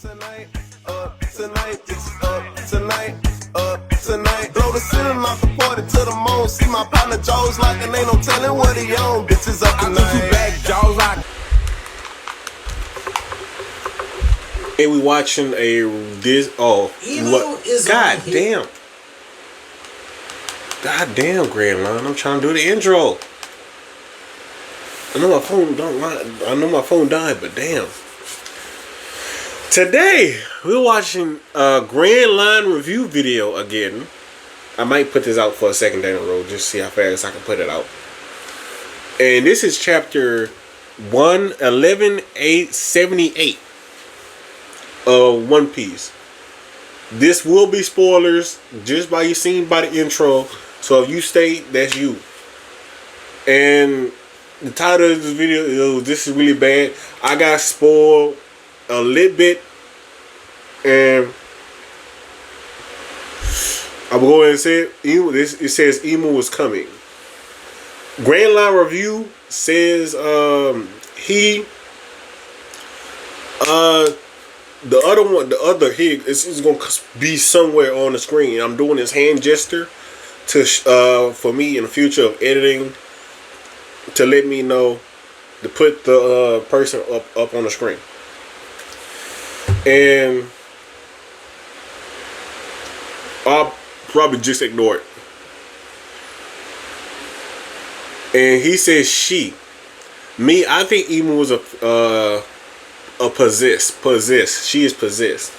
tonight, tonight, tonight. Blow the ceiling off the party to the moon. See my partner Joe's like and ain't no telling what he on. Bitches up tonight. I you back, Joe's like. And we watching God damn. God damn, Grandline. I'm trying to do the intro. I know my phone died, but damn. Today, we're watching a Grandline review video again. I might put this out for a second down the road, just see how fast I can put it out. And this is chapter 111-878 of One Piece. This will be spoilers, just by you seen by the intro. So if you stay, that's you. And the title of this video is "This is really bad." I got spoiled a little bit, and I'm going to say it says Emu was coming. Grandline review says the other is going to be somewhere on the screen. I'm doing this hand gesture to for me in the future of editing, to let me know to put the person up on the screen. And I'll probably just ignore it. And he says she. Me, I think Emu was a possessed. She is possessed.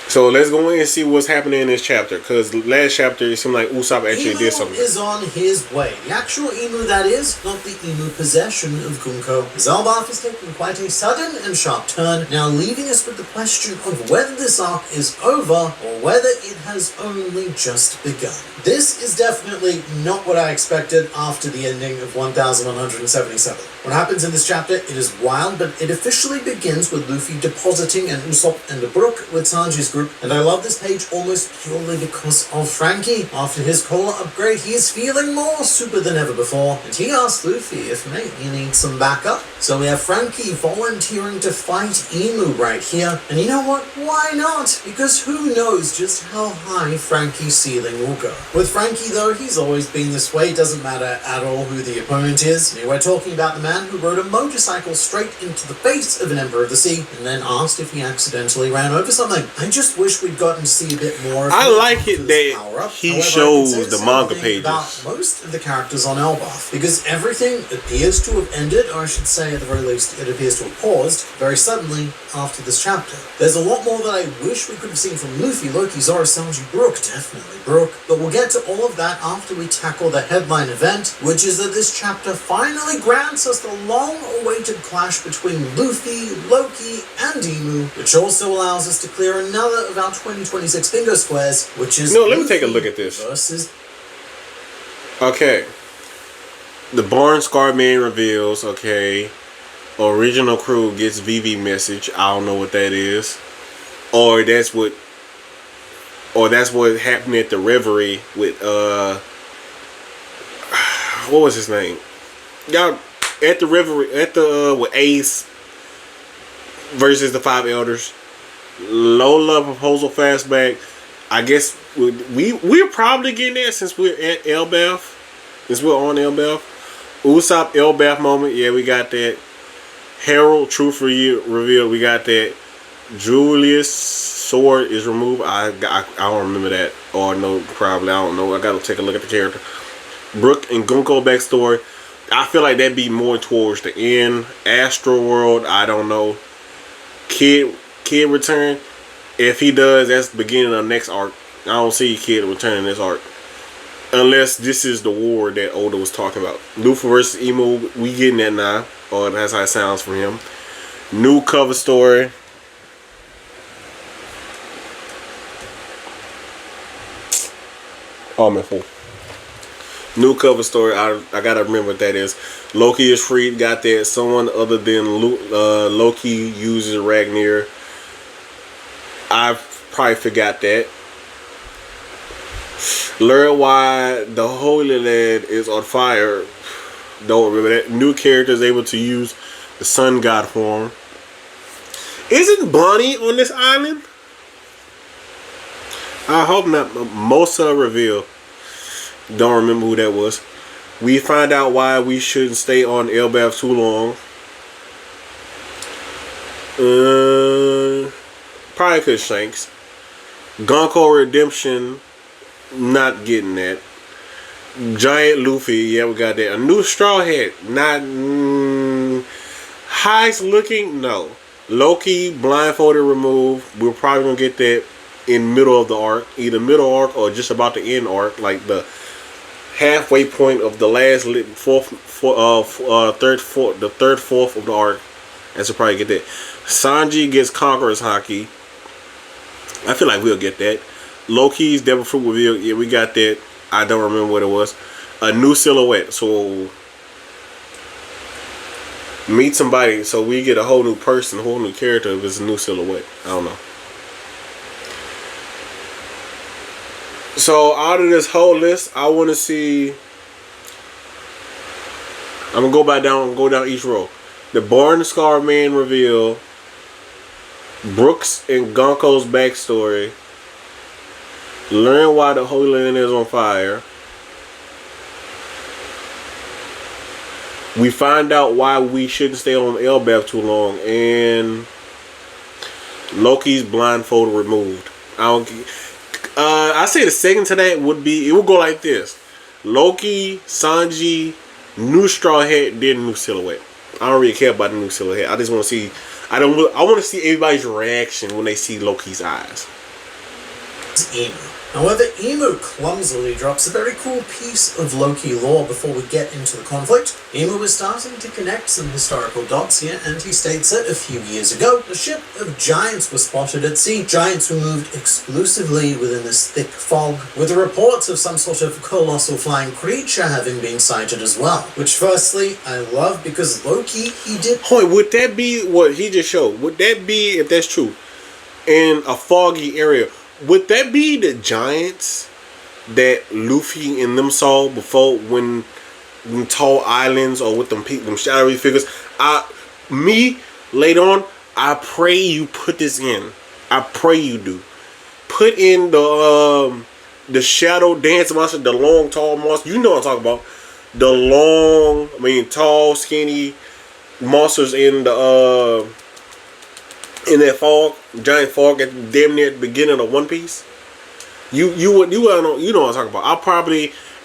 So let's go in and see what's happening in this chapter. Because last chapter it seemed like Usopp actually did something. Emu is on his way. The actual Emu, that is, not the Emu possession of Gunko. Zelbath is taking quite a sudden and sharp turn, now leaving us with the question of whether this arc is over or whether it has only just begun. This is definitely not what I expected after the ending of 1177. What happens in this chapter, it is wild, but it officially begins with Luffy depositing an Usopp and a Brook with Sanji's group, and I love this page almost purely because of Frankie. After his cola upgrade, he is feeling more super than ever before, and he asks Luffy if, mate, you need some backup. So we have Frankie volunteering to fight Emu right here, and you know what? Why not? Because who knows just how high Frankie's ceiling will go. With Frankie, though, he's always been this way. It doesn't matter at all who the opponent is. I mean, we're talking about the man who rode a motorcycle straight into the face of an Emperor of the Sea and then asked if he accidentally ran over something. I just wish we'd gotten to see a bit more of I like it that he shows the manga pages about most of the characters on Elbaf, because everything appears to have ended, or I should say at the very least it appears to have paused very suddenly after this chapter. There's a lot more that I wish we could have seen from Luffy, Loki, Zoro, Sanji, Brook, definitely Brook, but we'll get to all of that after we tackle the headline event, which is that this chapter finally grants us the long-awaited clash between Luffy, Loki, and Emu, which also allows us to clear another of our 2026 bingo squares, which is let me take a look at this. Versus... Okay. The Barn Scar Man reveals, okay, original crew gets VV message. I don't know what that is. Or that's what happened at the Reverie with what was his name? Y'all at the Reverie with Ace versus the Five Elders. Lola proposal fastback. I guess we're probably getting that since we're at Elbaf. Since we're on Elbaf. Usopp Elbaf moment. Yeah, we got that. Harold truth reveal. We got that. Julius sword is removed. I don't remember that. Or no, probably. I don't know. I gotta take a look at the character. Brook and Gunko backstory. I feel like that'd be more towards the end. Astro World. I don't know. Kid return. If he does, that's the beginning of the next arc. I don't see Kid returning this arc. Unless this is the war that Oda was talking about. Luffy versus Emu, we getting that now. Or that's how it sounds from him. New cover story. Oh, man, fool. New cover story. I gotta remember what that is. Loki is free. Got that. Someone other than Loki uses Ragnar. I probably forgot that. Learn why the Holy Land is on fire. Don't remember that. New characters able to use the Sun God form. Isn't Bonnie on this island? I hope not. Mosa reveal. Don't remember who that was. We find out why we shouldn't stay on Elbaf too long. Probably because Shanks. Gonko Redemption. Not getting that. Giant Luffy. Yeah, we got that. A new Straw Hat. Not. Highest looking. No. Loki blindfolded removed. We're probably gonna get that in middle of the arc, either middle arc or just about the end arc, like the halfway point of the last third fourth of the arc. That's will probably get that. Sanji gets Conqueror's Haki. I feel like we'll get that. Loki's Devil Fruit reveal. Yeah, we got that. I don't remember what it was. A new silhouette. So meet somebody. So we get a whole new person, a whole new character if it's a new silhouette. I don't know. So out of this whole list, I want to see. I'm gonna go down each row. The Born Scar Man reveal. Brooks and Gonko's backstory. Learn why the Holy Land is on fire. We find out why we shouldn't stay on Elbaf too long, and Loki's blindfold removed. I say the second to that would be, it would go like this: Loki, Sanji, new Straw Hat, then new silhouette. I don't really care about the new silhouette. I just want to see. I want to see everybody's reaction when they see Loki's eyes. It's Emu. However, Emu clumsily drops a very cool piece of Loki lore before we get into the conflict. Emu is starting to connect some historical dots here, and he states that a few years ago, a ship of giants was spotted at sea. Giants who moved exclusively within this thick fog, with the reports of some sort of colossal flying creature having been sighted as well. Which, firstly, I love because Loki, he did... Hold on, would that be what he just showed? Would that be, if that's true, in a foggy area? Would that be the giants that Luffy and them saw before when tall islands or with them shadowy figures? Later on, I pray you put this in. I pray you do. Put in the shadow dance monster, the long, tall monster. You know what I'm talking about. The long, tall, skinny monsters in the in that fog, giant fog at damn near the beginning of One Piece. You know what I'm talking about.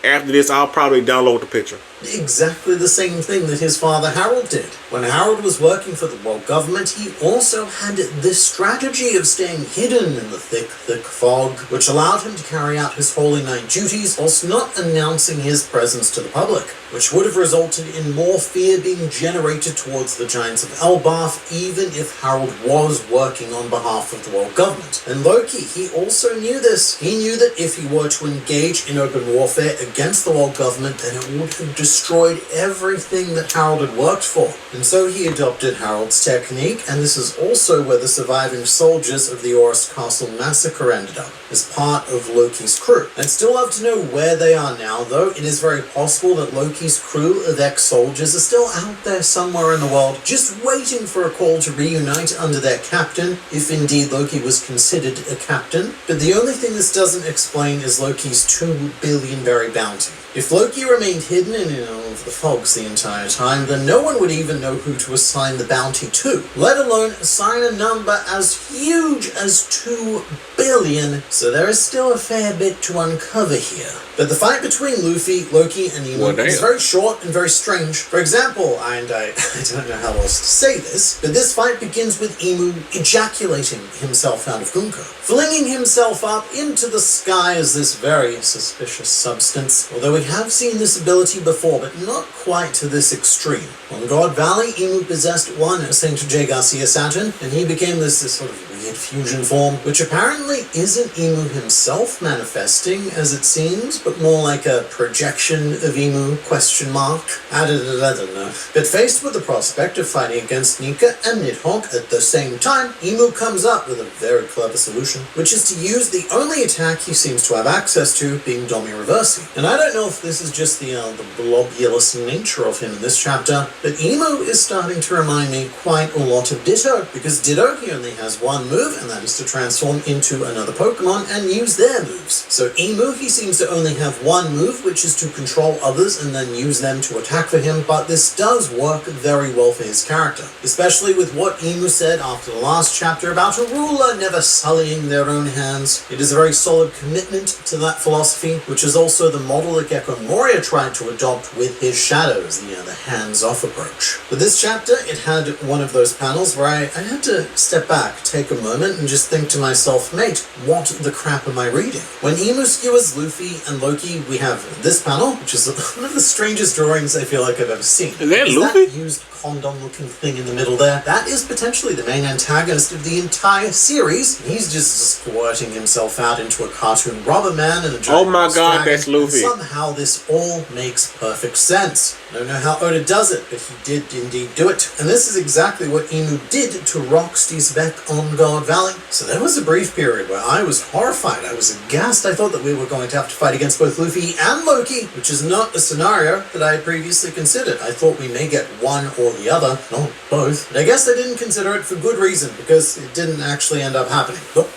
After this, I'll probably download the picture. Exactly the same thing that his father Harold did. When Harold was working for the world government, he also had this strategy of staying hidden in the thick fog, which allowed him to carry out his Holy Night duties whilst not announcing his presence to the public, which would have resulted in more fear being generated towards the giants of Elbaf, even if Harold was working on behalf of the world government. And Loki, he also knew this. He knew that if he were to engage in open warfare against the world government, then it would have destroyed everything that Harold had worked for. And so he adopted Harold's technique, and this is also where the surviving soldiers of the Orist Castle massacre ended up, as part of Loki's crew. I'd still love to know where they are now, though. It is very possible that Loki's crew of ex-soldiers are still out there somewhere in the world, just waiting for a call to reunite under their captain, if indeed Loki was considered a captain. But the only thing this doesn't explain is Loki's 2 billion berry bounty. If Loki remained hidden in all of the fogs the entire time, then no one would even know who to assign the bounty to, let alone assign a number as huge as 2 billion, so there is still a fair bit to uncover here. But the fight between Luffy, Loki, and Emu is very short and very strange. For example, and I don't know how else to say this, but this fight begins with Emu ejaculating himself out of Gunko, flinging himself up into the sky as this very suspicious substance, although we have seen this ability before, but not quite to this extreme. On God Valley, Emu possessed one St. J. Garcia Saturn, and he became this sort of weird fusion form, which apparently isn't Imu himself manifesting as it seems, but more like a projection of Imu, question mark. I don't know. But faced with the prospect of fighting against Nika and Nidhogg at the same time, Imu comes up with a very clever solution, which is to use the only attack he seems to have access to, being Domi Reversi. And I don't know if this is just the blobulous nature of him in this chapter, but Imu is starting to remind me quite a lot of Ditto, because Ditto, he only has one move, and that is to transform into another Pokemon and use their moves. So Imu, he seems to only have one move, which is to control others and then use them to attack for him, but this does work very well for his character, especially with what Imu said after the last chapter about a ruler never sullying their own hands. It is a very solid commitment to that philosophy, which is also the model that Gecko Moria tried to adopt with his shadows, the hands-off approach. With this chapter, it had one of those panels where I had to step back, take a moment, and just think to myself, mate, what the crap am I reading? When Imu skewers Luffy and Loki, we have this panel, which is one of the strangest drawings I feel like I've ever seen. Is that Luffy? That used condom-looking thing in the middle there, that is potentially the main antagonist of the entire series. He's just squirting himself out into a cartoon rubber man and a giant Oh my god, dragon, that's Luffy. and somehow this all makes perfect sense. I don't know how Oda does it, but he did indeed do it. And this is exactly what Imu did to Rocksteady's Beck on God Valley. So there was a brief period where I was horrified. I was aghast. I thought that we were going to have to fight against both Luffy and Loki, which is not a scenario that I had previously considered. I thought we may get one or the other, not both. But I guess I didn't consider it for good reason, because it didn't actually end up happening. Oh.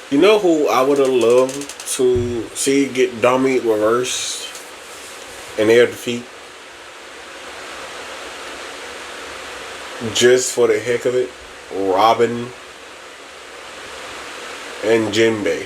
You know who I would have loved to see get Domi reversed in their defeat? Just for the heck of it, Robin and Jinbei.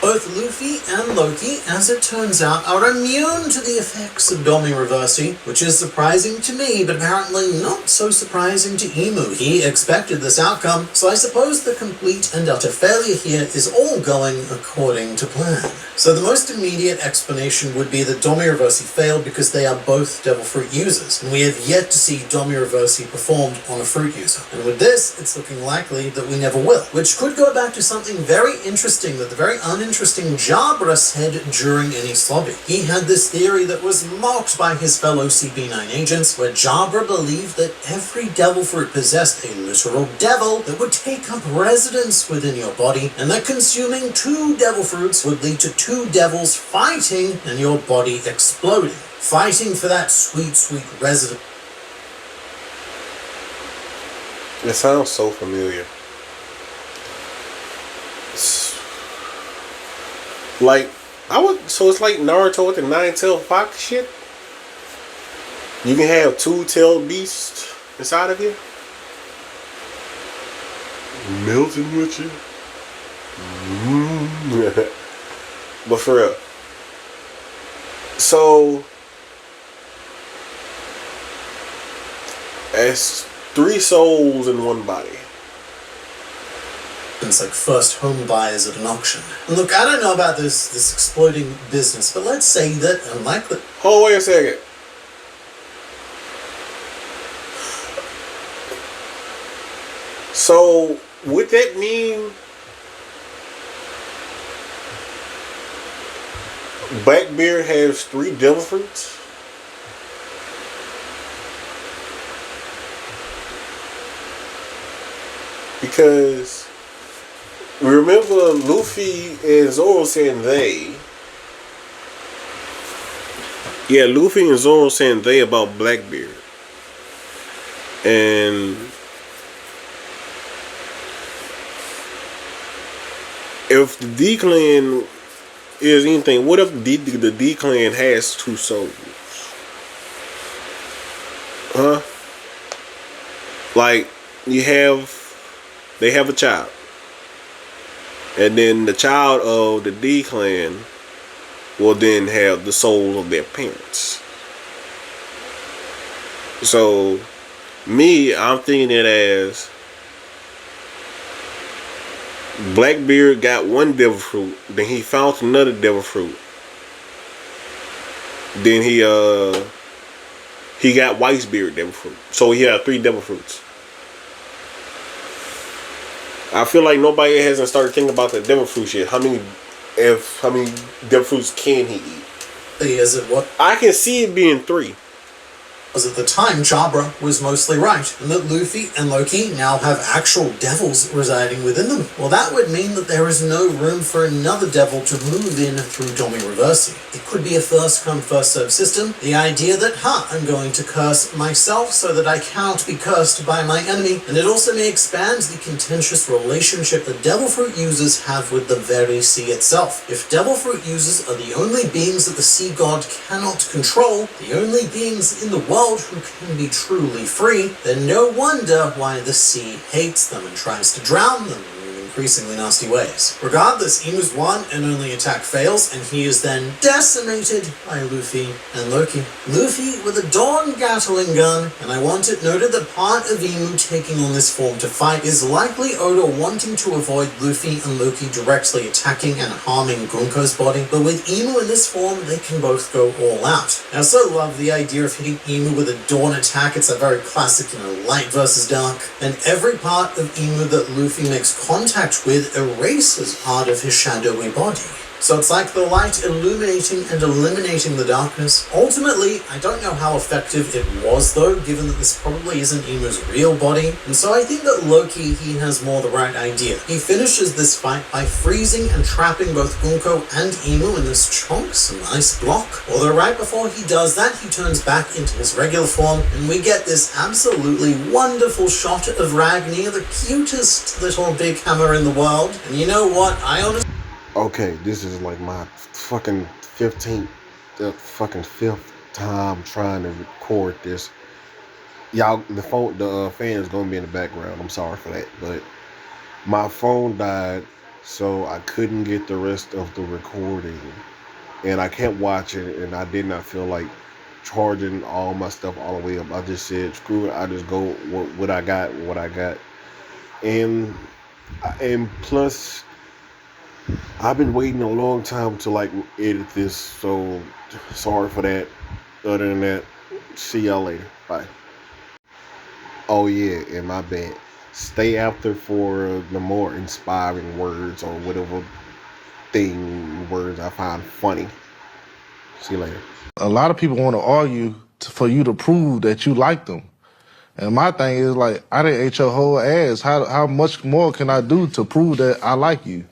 Both Luffy and Loki, as it turns out, are immune to the effects of Domi Reversi, which is surprising to me, but apparently not so surprising to Imu. He expected this outcome, so I suppose the complete and utter failure here is all going according to plan. So the most immediate explanation would be that Domi Reversi failed because they are both Devil Fruit users, and we have yet to see Domi Reversi performed on a fruit user. And with this, it's looking likely that we never will, which could go back to something very interesting that the very uninteresting Jabra said during Enies Lobby. He had this theory that was mocked by his fellow CP9 agents, where Jabra believed that every devil fruit possessed a literal devil that would take up residence within your body, and that consuming 2 devil fruits would lead to 2 devils fighting and your body exploding. Fighting for that sweet, sweet residence. It sounds so familiar. So it's like Naruto with the 9-tailed fox shit? You can have 2-tailed beasts inside of you? Melting with you? But for real. So, it's 3 souls in one body. It's like first home buyers at an auction. And look, I don't know about this exploding business, but let's say that, unlike the... Hold wait a second. So, would that mean Blackbeard has 3 devil fruits? Because remember Luffy and Zoro saying they. Yeah, Luffy and Zoro saying they about Blackbeard. And if the D-Clan is anything, what if the D-Clan has 2 souls? Huh? Like, they have a child. And then the child of the D-Clan will then have the soul of their parents. So, I'm thinking it as Blackbeard got 1 devil fruit, then he found another devil fruit. Then he got Whitebeard devil fruit. So he had 3 devil fruits. I feel like nobody hasn't started thinking about the devil fruit shit. How many devil fruits can he eat? Is it what? I can see it being 3. As at the time, Jabra was mostly right, and that Luffy and Loki now have actual devils residing within them. Well, that would mean that there is no room for another devil to move in through Domi Reversi. It could be a first-come, first-served system. The idea that, I'm going to curse myself so that I cannot be cursed by my enemy, and it also may expand the contentious relationship that devil fruit users have with the very sea itself. If devil fruit users are the only beings that the sea god cannot control, the only beings in the world who can be truly free, then no wonder why the sea hates them and tries to drown them in increasingly nasty ways. Regardless, Imu's one and only attack fails, and he is then decimated by Luffy and Loki. Luffy with a Dawn Gatling gun, and I want it noted that part of Imu taking on this form to fight is likely Oda wanting to avoid Luffy and Loki directly attacking and harming Gunko's body, but with Imu in this form, they can both go all out. I also love the idea of hitting Imu with a Dawn attack. It's a very classic, light versus dark, and every part of Imu that Luffy makes contact with erases part of his shadowy body. So it's like the light illuminating and eliminating the darkness. Ultimately, I don't know how effective it was though, given that this probably isn't Imu's real body, and so I think that Loki, he has more the right idea. He finishes this fight by freezing and trapping both Gunko and Imu in this chunks, an ice block. Although right before he does that, he turns back into his regular form, and we get this absolutely wonderful shot of Ragni, the cutest little big hammer in the world. And you know what? I honestly... Okay, this is like my fucking 15th, the fucking 5th time trying to record this. Y'all, the fan is gonna be in the background. I'm sorry for that, but my phone died, so I couldn't get the rest of the recording, and I kept watching, and I did not feel like charging all my stuff all the way up. I just said, screw it. I just go what I got, and plus, I've been waiting a long time to edit this, so sorry for that. Other than that, see y'all later. Bye. Oh yeah, and my bad. Stay after for the more inspiring words or whatever words I find funny. See you later. A lot of people want to argue for you to prove that you like them. And my thing is I done ate your whole ass. How much more can I do to prove that I like you?